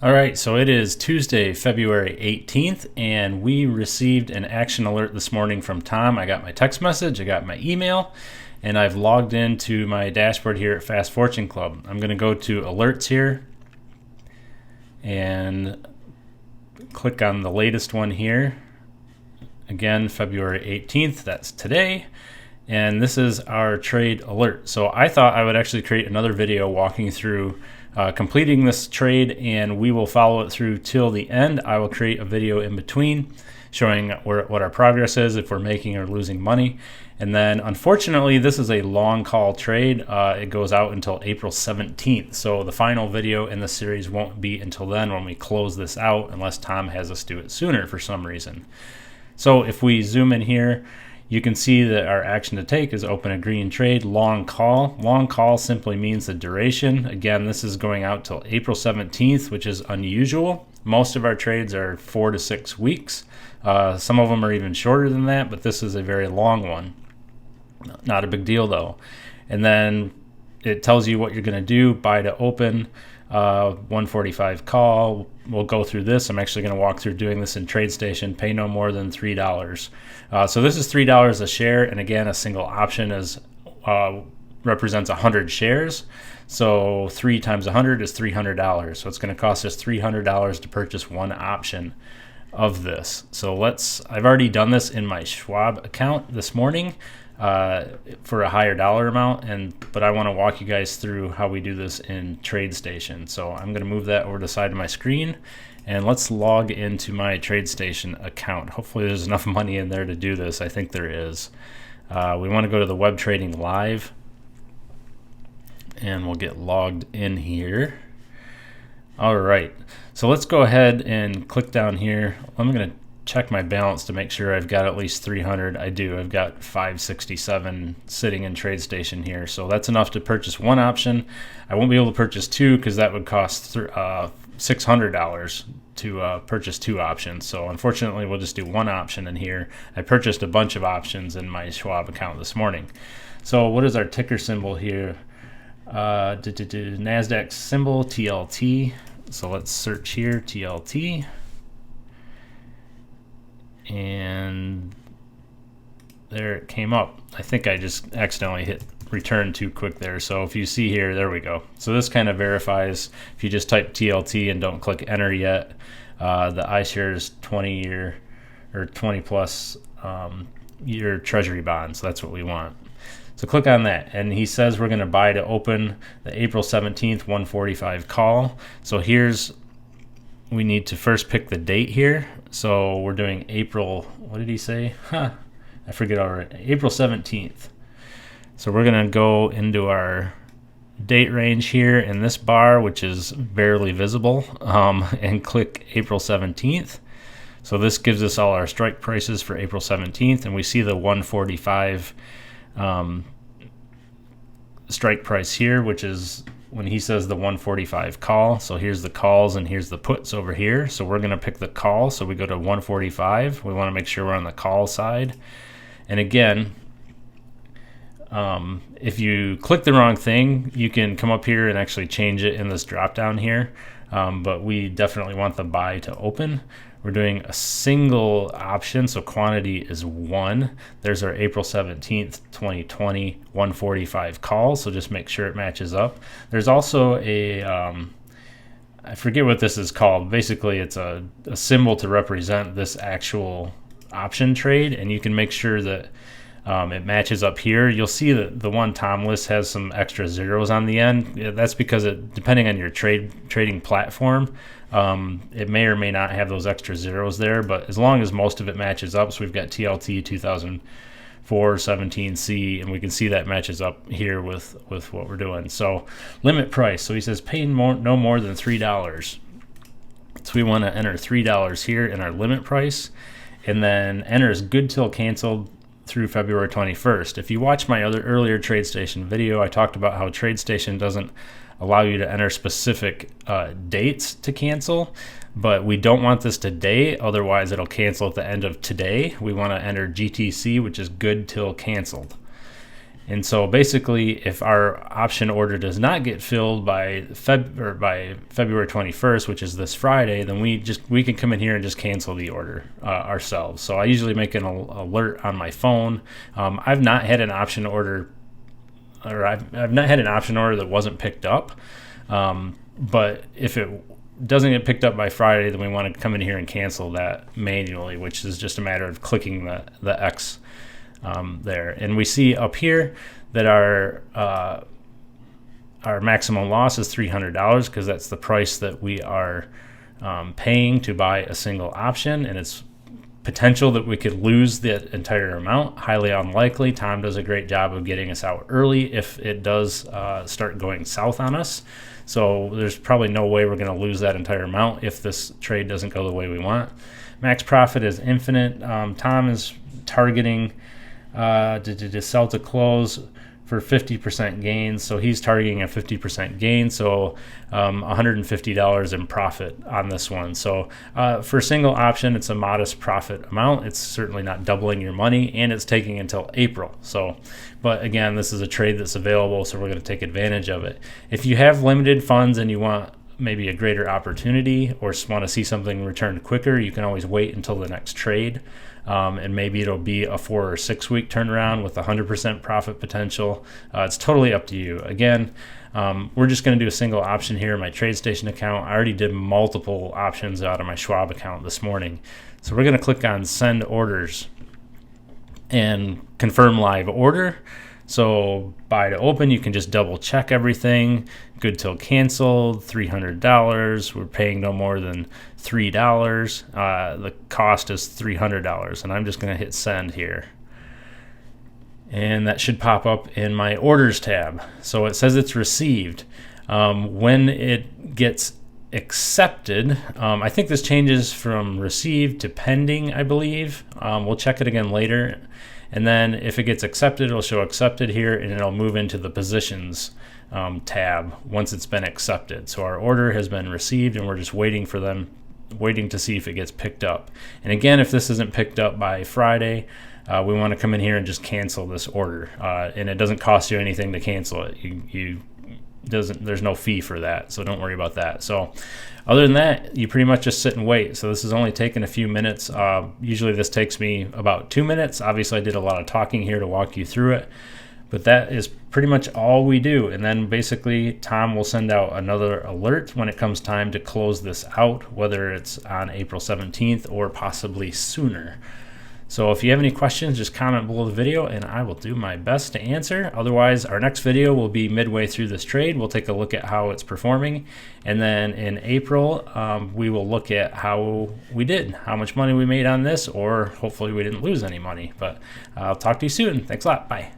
All right, so it is Tuesday, February 18th, and we received an action alert this morning from Tom. I got my text message, I got my email, and I've logged into my dashboard here at Fast Fortune Club. I'm going to go to alerts here and click on the latest one here. Again, February 18th, that's today. And this is our trade alert. So I thought I would actually create another video walking through completing this trade, and we will follow it through till the end. I will create a video in between showing what our progress is, if we're making or losing money. And then unfortunately, this is a long call trade. It goes out until April 17th. So the final video in the series won't be until then when we close this out, unless Tom has us do it sooner for some reason. So if we zoom in here, you can see that our action to take is open a green trade, long call. Long call simply means the duration. Again, this is going out till April 17th, which is unusual. Most of our trades are 4 to 6 weeks. Some of them are even shorter than that, but this is a very long one. Not a big deal though. And then it tells you what you're going to do, buy to open, 145 call. We'll go through this. I'm actually going to walk through doing this in Tradestation. Pay no more than $3. So this is $3 a share, and again, a single option is represents 100 shares. So 3 times 100 is $300. So it's going to cost us $300 to purchase one option of this. So I've already done this in my Schwab account this morning for a higher dollar amount, but I want to walk you guys through how we do this in Tradestation. So I'm going to move that over to the side of my screen, and let's log into my Tradestation account. Hopefully there's enough money in there to do this. I think there is. We want to go to the Web Trading Live, and we'll get logged in here. All right, so let's go ahead and click down here. I'm going to check my balance to make sure I've got at least 300. I do. I've got 567 sitting in Tradestation here, so that's enough to purchase one option. I won't be able to purchase two because that would cost $600 to purchase two options. So unfortunately, we'll just do one option in here. I purchased a bunch of options in my Schwab account this morning. So what is our ticker symbol here? NASDAQ symbol TLT. So let's search here, TLT. And there it came up. I think I just accidentally hit return too quick there. So if you see here, there we go. So this kind of verifies if you just type TLT and don't click enter yet. The iShares 20-year or 20 plus year treasury bonds. That's what we want. So click on that, and he says we're going to buy to open the April 17th 145 call. So we need to first pick the date here. So we're doing April, what did he say? I forget already. April 17th. So we're going to go into our date range here in this bar, which is barely visible, and click April 17th. So this gives us all our strike prices for April 17th, and we see the 145 strike price here, which is when he says the 145 call. So here's the calls and here's the puts over here. So we're going to pick the call. So we go to 145. We want to make sure we're on the call side. And again, if you click the wrong thing, you can come up here and actually change it in this drop down here. But we definitely want the buy to open. We're doing a single option, so quantity is 1. There's our April 17th, 2020, 145 call, so just make sure it matches up. There's also I forget what this is called. Basically, it's a symbol to represent this actual option trade, and you can make sure that it matches up here. You'll see that the one Tom lists has some extra zeros on the end. That's because depending on your trading platform, it may or may not have those extra zeros there, but as long as most of it matches up, so we've got TLT 2004 17C, and we can see that matches up here with what we're doing. So limit price, so he says pay no more than $3. So we want to enter $3 here in our limit price, and then enter is good till canceled through February 21st. If you watch my earlier Tradestation video, I talked about how Tradestation doesn't allow you to enter specific dates to cancel, but we don't want this today, otherwise it'll cancel at the end of today. We want to enter GTC, which is good till canceled. And so basically, if our option order does not get filled by February 21st, which is this Friday, then we can come in here and just cancel the order ourselves. So I usually make an alert on my phone. I've not had an option order, or I've not had an option order that wasn't picked up. But if it doesn't get picked up by Friday, then we want to come in here and cancel that manually, which is just a matter of clicking the X there. And we see up here that our maximum loss is $300 because that's the price that we are paying to buy a single option, and it's potential that we could lose the entire amount. Highly unlikely. Tom does a great job of getting us out early if it does start going south on us. So there's probably no way we're going to lose that entire amount if this trade doesn't go the way we want. Max profit is infinite. Tom is targeting to sell to close for 50% gains. So he's targeting a 50% gain. So $150 in profit on this one. So for a single option, it's a modest profit amount. It's certainly not doubling your money, and it's taking until April. So, but again, this is a trade that's available, so we're going to take advantage of it. If you have limited funds and you want maybe a greater opportunity or just want to see something returned quicker, you can always wait until the next trade. And maybe it'll be a 4 or 6 week turnaround with 100% profit potential. It's totally up to you. Again, we're just going to do a single option here in my Tradestation account. I already did multiple options out of my Schwab account this morning. So we're going to click on send orders and confirm live order. So buy to open, you can just double check everything. Good till canceled, $300. We're paying no more than $3. The cost is $300, and I'm just going to hit send here. And that should pop up in my orders tab. So it says it's received. When it gets accepted, I think this changes from received to pending, I believe. We'll check it again later. And then if it gets accepted, it'll show accepted here, and it'll move into the positions tab once it's been accepted. So our order has been received, and we're just waiting to see if it gets picked up. And again, if this isn't picked up by Friday, we want to come in here and just cancel this order. And it doesn't cost you anything to cancel it. There's no fee for that, so don't worry about that. So other than that, you pretty much just sit and wait. So this is only taking a few minutes. Usually this takes me about 2 minutes. Obviously I did a lot of talking here to walk you through it, but that is pretty much all we do. And then basically Tom will send out another alert when it comes time to close this out, whether it's on April 17th or possibly sooner. So if you have any questions, just comment below the video and I will do my best to answer. Otherwise, our next video will be midway through this trade. We'll take a look at how it's performing. And then in April, we will look at how we did, how much money we made on this, or hopefully we didn't lose any money. But I'll talk to you soon. Thanks a lot. Bye.